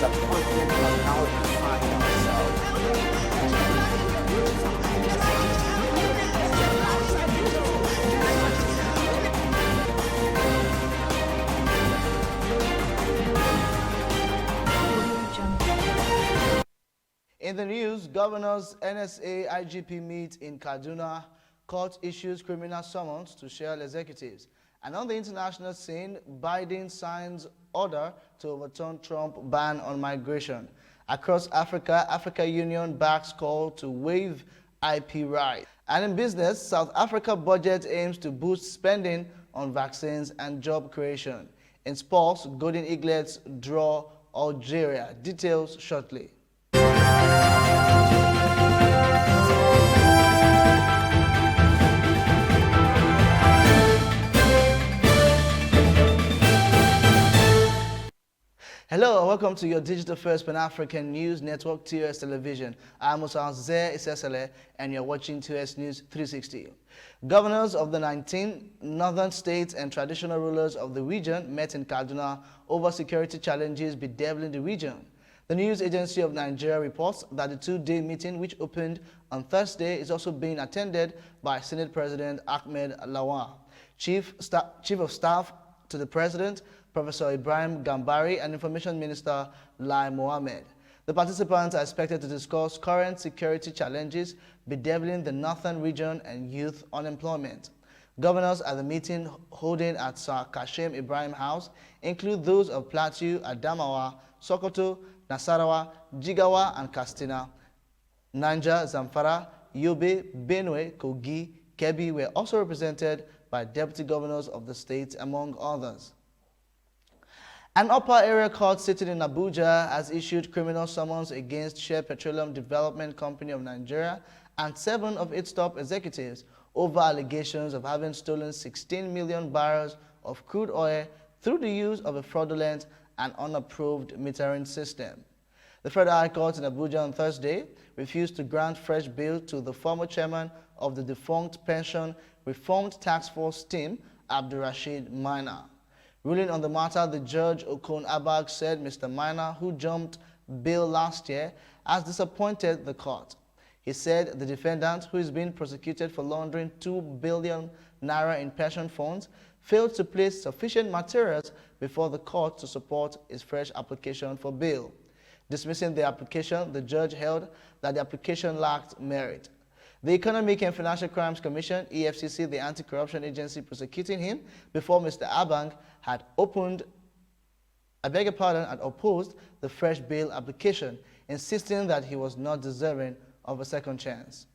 disappointment has now defined ourselves. In the news, governors NSA IGP meet in Kaduna, court issues criminal summons to shell executives. And on the international scene, Biden signs order to overturn Trump ban on migration. Across Africa, Africa Union backs call to waive IP rights. And in business, South Africa budget aims to boost spending on vaccines and job creation. In sports, Golden Eaglets draw Algeria. Details shortly. Hello and welcome to your digital first Pan-African News Network, TOS Television. I'm Musa Isesele and you're watching TOS News 360. Governors of the 19 northern states and traditional rulers of the region met in Kaduna over security challenges bedeviling the region. The news agency of Nigeria reports that the two-day meeting, which opened on Thursday, is also being attended by Senate President Ahmed Lawan, Chief of Staff to the President, Professor Ibrahim Gambari, and Information Minister Lai Mohammed. The participants are expected to discuss current security challenges bedeviling the northern region and youth unemployment. Governors at the meeting holding at Sir Kashim Ibrahim House include those of Plateau, Adamawa, Sokoto, Nasarawa, Jigawa, and Katsina. Niger, Zamfara, Yobe, Benue, Kogi, Kebbi were also represented by deputy governors of the states, among others. An upper area court sitting in Abuja has issued criminal summons against Shell Petroleum Development Company of Nigeria and 7 of its top executives over allegations of having stolen 16 million barrels of crude oil through the use of a fraudulent and unapproved metering system. The Federal High Court in Abuja on Thursday refused to grant fresh bail to the former chairman of the defunct Pension Reformed Task Force team, Abdulrasheed Maina. Ruling on the matter, the judge Okon Abag said Mr. Maina, who jumped bail last year, has disappointed the court. He said the defendant, who is being prosecuted for laundering 2 billion naira in pension funds, failed to place sufficient materials before the court to support his fresh application for bail. Dismissing the application, the judge held that the application lacked merit. The Economic and Financial Crimes Commission, EFCC, the anti-corruption agency prosecuting him before Mr. Abang, had opposed the fresh bail application, insisting that he was not deserving of a second chance.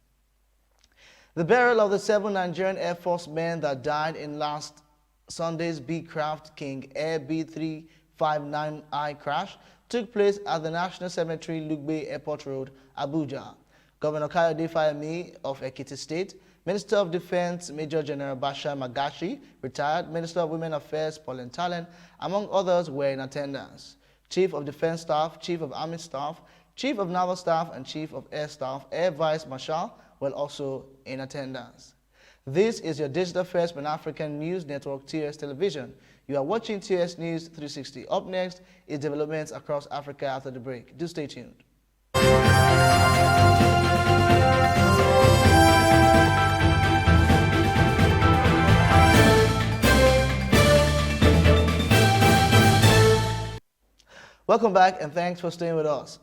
The burial of the 7 Nigerian Air Force men that died in last Sunday's B-craft King Air B359I crash took place at the National Cemetery, Lugbe Airport Road, Abuja. Governor Kayode Fayemi of Ekiti State, Minister of Defense Major General Basha Magashi, retired Minister of Women Affairs Paul Ntalen, among others, were in attendance. Chief of Defense Staff, Chief of Army Staff, Chief of Naval Staff, and Chief of Air Staff, Air Vice Marshal, were also in attendance. This is your digital first Pan-African News Network, TOS Television. You are watching TOS News 360. Up next is developments across Africa after the break. Do stay tuned. Welcome back and thanks for staying with us.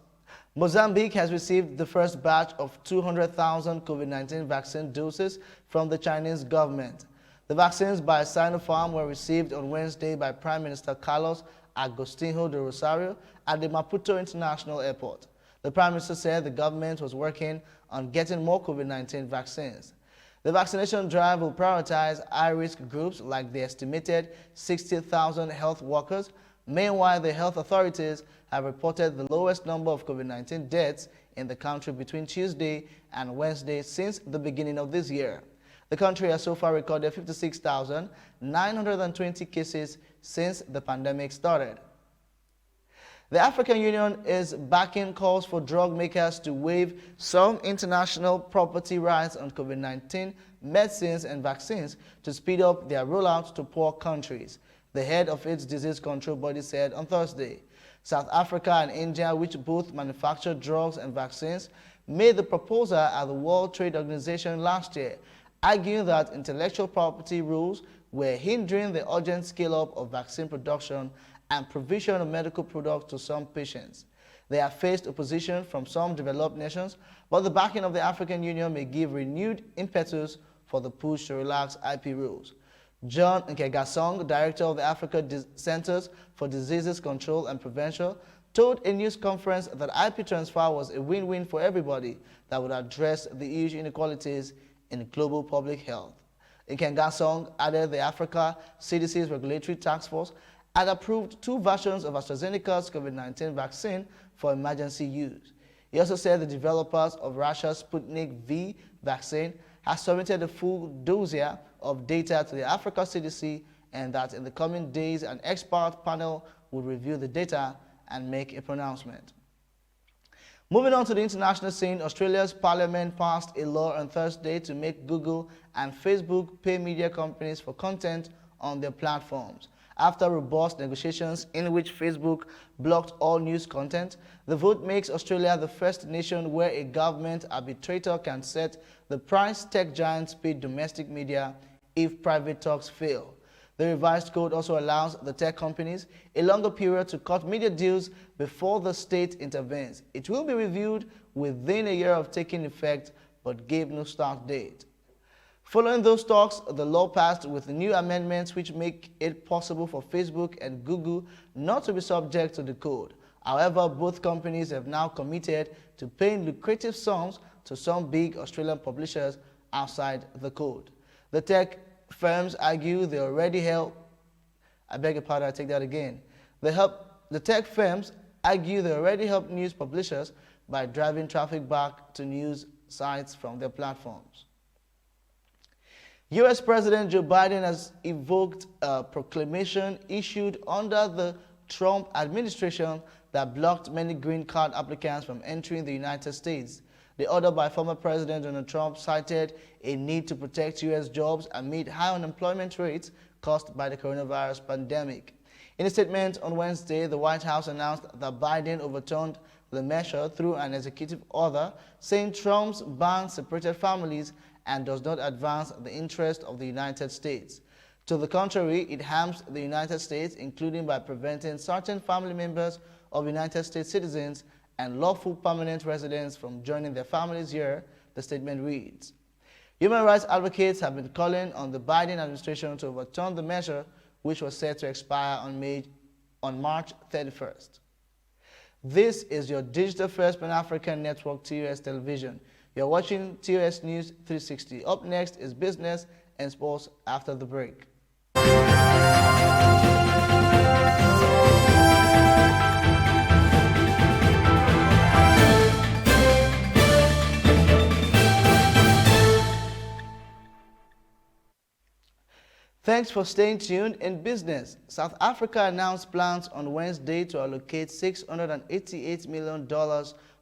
Mozambique has received the first batch of 200,000 COVID-19 vaccine doses from the Chinese government. The vaccines by Sinopharm were received on Wednesday by Prime Minister Carlos Agostinho de Rosario at the Maputo International Airport. The Prime Minister said the government was working on getting more COVID-19 vaccines. The vaccination drive will prioritize high-risk groups like the estimated 60,000 health workers. Meanwhile, the health authorities have reported the lowest number of COVID-19 deaths in the country between Tuesday and Wednesday since the beginning of this year. The country has so far recorded 56,920 cases since the pandemic started. The African Union is backing calls for drug makers to waive some international property rights on COVID-19 medicines and vaccines to speed up their rollout to poor countries, the head of its disease control body said on Thursday. South Africa and India, which both manufacture drugs and vaccines, made the proposal at the World Trade Organization last year, arguing that intellectual property rules were hindering the urgent scale-up of vaccine production and provision of medical products to some patients. They have faced opposition from some developed nations, but the backing of the African Union may give renewed impetus for the push to relax IP rules. John Nkegasong, director of the Africa Centers for Diseases Control and Prevention, told a news conference that IP transfer was a win-win for everybody that would address the huge inequalities in global public health. Nkegasong added the Africa CDC's regulatory task force had approved 2 versions of AstraZeneca's COVID-19 vaccine for emergency use. He also said the developers of Russia's Sputnik V vaccine has submitted a full dossier of data to the Africa CDC and that in the coming days an expert panel will review the data and make a pronouncement. Moving on to the international scene, Australia's parliament passed a law on Thursday to make Google and Facebook pay media companies for content on their platforms. After robust negotiations in which Facebook blocked all news content, the vote makes Australia the first nation where a government arbitrator can set the price tech giants pay domestic media if private talks fail. The revised code also allows the tech companies a longer period to cut media deals before the state intervenes. It will be reviewed within a year of taking effect, but gave no start date. Following those talks, the law passed with new amendments which make it possible for Facebook and Google not to be subject to the code. However, both companies have now committed to paying lucrative sums to some big Australian publishers outside the code. The tech firms argue they already help. I beg your pardon, I take that again. The tech firms argue they already help news publishers by driving traffic back to news sites from their platforms. U.S. President Joe Biden has evoked a proclamation issued under the Trump administration that blocked many green card applicants from entering the United States. The order by former President Donald Trump cited a need to protect U.S. jobs amid high unemployment rates caused by the coronavirus pandemic. In a statement on Wednesday, the White House announced that Biden overturned the measure through an executive order, saying Trump's ban separated families and does not advance the interest of the United States. To the contrary, it harms the United States, including by preventing certain family members of United States citizens and lawful permanent residents from joining their families here, the statement reads. Human rights advocates have been calling on the Biden administration to overturn the measure, which was set to expire on March 31st. This is your digital first Pan-African network, TOS Television. You're watching TOS News 360. Up next is business and sports after the break. Thanks for staying tuned. In business, South Africa announced plans on Wednesday to allocate $688 million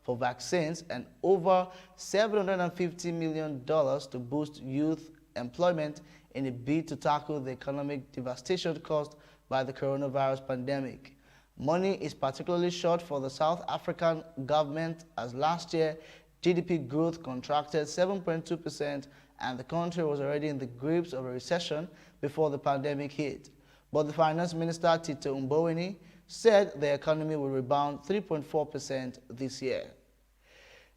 for vaccines and over $750 million to boost youth employment in a bid to tackle the economic devastation caused by the coronavirus pandemic. Money is particularly short for the South African government as last year GDP growth contracted 7.2% and the country was already in the grips of a recession before the pandemic hit. But the Finance Minister, Tito Mboweni, said the economy will rebound 3.4% this year.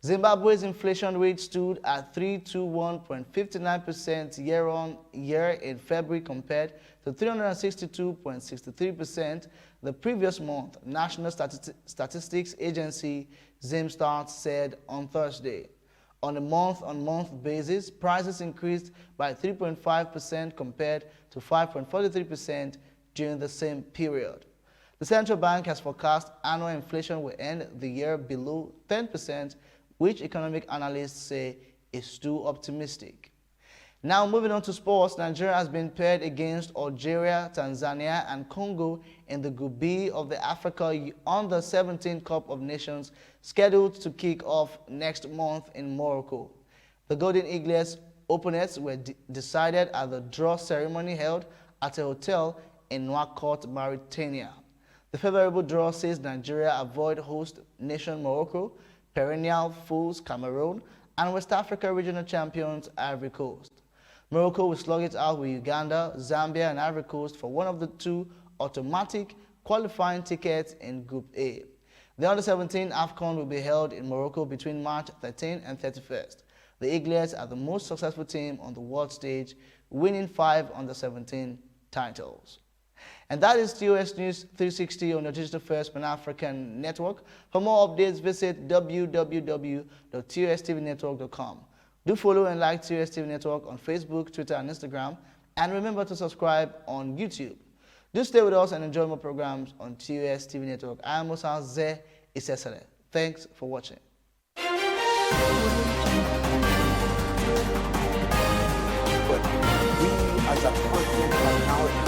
Zimbabwe's inflation rate stood at 321.59% year-on-year in February compared to 362.63% the previous month, National Statistics Agency ZimStat said on Thursday. On a month-on-month basis, prices increased by 3.5% compared to 5.43% during the same period. The central bank has forecast annual inflation will end the year below 10%, which economic analysts say is too optimistic. Now moving on to sports, Nigeria has been paired against Algeria, Tanzania and Congo in the Group B of the Africa Under-17 Cup of Nations scheduled to kick off next month in Morocco. The Golden Eagles' opponents were decided at the draw ceremony held at a hotel in Nouakchott, Mauritania. The favorable draw sees Nigeria avoid host nation Morocco, perennial foes Cameroon, and West Africa regional champions Ivory Coast. Morocco will slug it out with Uganda, Zambia, and Ivory Coast for one of the two automatic qualifying tickets in Group A. The Under-17 AFCON will be held in Morocco between March 13 and 31st. The Eaglets are the most successful team on the world stage, winning 5 Under-17 titles. And that is TOS News 360 on your digital first Pan-African network. For more updates, visit www.tostvnetwork.com. Do follow and like TOS TV Network on Facebook, Twitter, and Instagram. And remember to subscribe on YouTube. Do stay with us and enjoy more programs on TOS TV Network. I am Musa Ze Isesele. Thanks for watching. But we as a continent are now